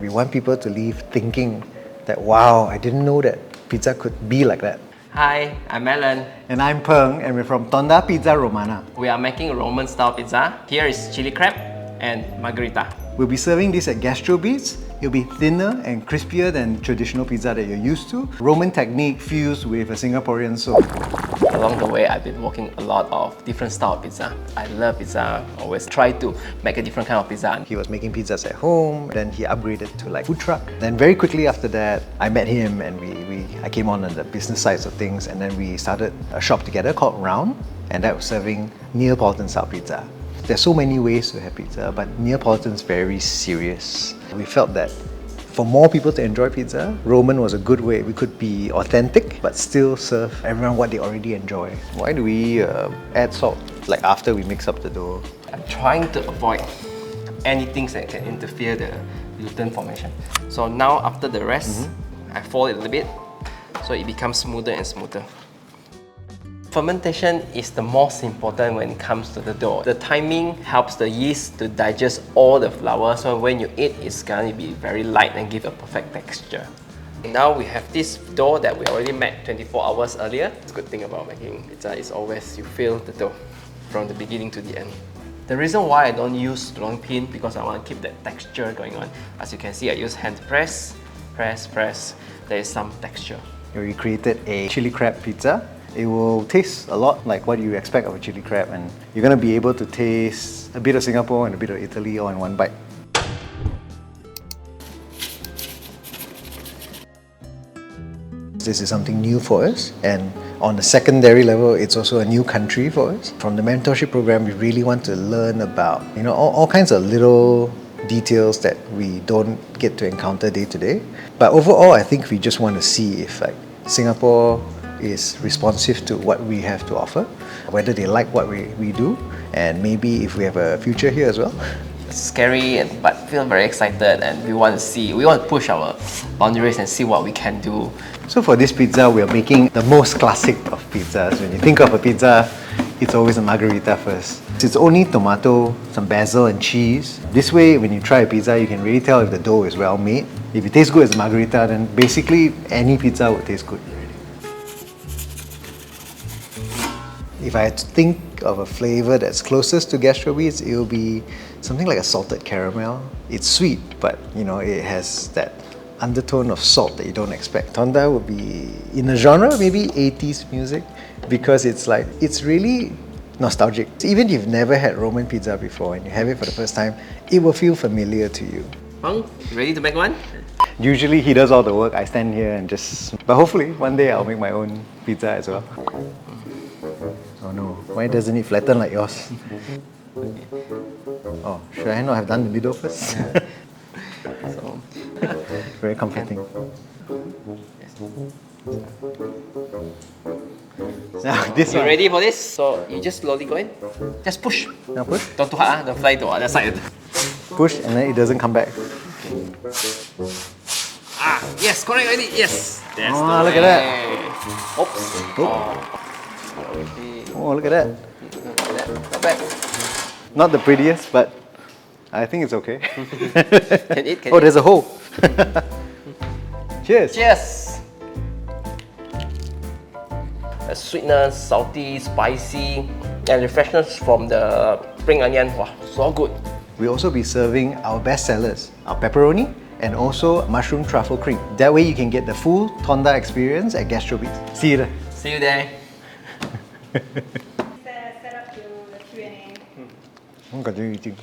We want people to leave thinking that, wow, I didn't know that pizza could be like that. Hi, I'm Alan. And I'm Perng, and we're from Tonda Pizza Romana. We are making a Roman style pizza. Here is Chilli Crab and Margherita. We'll be serving this at GastroBeats. It'll be thinner and crispier than traditional pizza that you're used to. Roman technique fused with a Singaporean soul. Along the way, I've been working a lot of different style of pizza. I love pizza, always try to make a different kind of pizza. He was making pizzas at home, then he upgraded to like food truck. Then very quickly after that, I met him and I came on the business sides of things, and then we started a shop together called Round, and that was serving Neapolitan style pizza. There's so many ways to have pizza, but Neapolitan's very serious. We felt that for more people to enjoy pizza, Roman was a good way. We could be authentic, but still serve everyone what they already enjoy. Why do we add salt, like after we mix up the dough? I'm trying to avoid anything that can interfere the gluten formation. So now after the rest, I fold it a little bit so it becomes smoother and smoother. Fermentation is the most important when it comes to the dough. The timing helps the yeast to digest all the flour, so when you eat, it's going to be very light and give a perfect texture. Now we have this dough that we already made 24 hours earlier. The good thing about making pizza is always you feel the dough from the beginning to the end. The reason why I don't use long pin because I want to keep that texture going on. As you can see, I use hand press, press. There is some texture. We created a chili crab pizza. It will taste a lot like what you expect of a chili crab, and you're going to be able to taste a bit of Singapore and a bit of Italy all in one bite. This is something new for us, and on the secondary level, it's also a new country for us. From the mentorship program, we really want to learn about all kinds of little details that we don't get to encounter day to day. But overall, I think we just want to see if Singapore is responsive to what we have to offer, whether they like what we do, and maybe if we have a future here as well. It's scary, but feel very excited, and we want to push our boundaries and see what we can do. So for this pizza, we are making the most classic of pizzas. When you think of a pizza, it's always a margherita first. It's only tomato, some basil and cheese. This way, when you try a pizza, you can really tell if the dough is well made. If it tastes good as a margherita, then basically any pizza would taste good. If I had to think of a flavour that's closest to GastroBeats, it will be something like a salted caramel. It's sweet, but it has that undertone of salt that you don't expect. Tonda would be in a genre, maybe 80s music, because it's really nostalgic. Even if you've never had Roman pizza before and you have it for the first time, it will feel familiar to you. Peng, ready to make one? Usually he does all the work, I stand here and but hopefully one day I'll make my own pizza as well. Oh no, why doesn't it flatten like yours? Oh, should I not have done the middle first? So, very comforting. Now, this you one. ready for this? So you just slowly go in. Just push. Now push. Don't too hard, don't fly to the other side. Push and then it doesn't come back. Yes, correct already. Yes. That's the look way. at that. Oops. Oh, look at that. Not bad. Not the prettiest, but I think it's okay. Can eat, can eat. There's a hole. Cheers. Cheers. The sweetness, salty, spicy, and the freshness from the spring onion. Wow, so good. We'll also be serving our best sellers, our pepperoni and also mushroom truffle cream. That way you can get the full Tonda experience at GastroBeats. See you there. See you there. Set up the Q&A. Continue eating.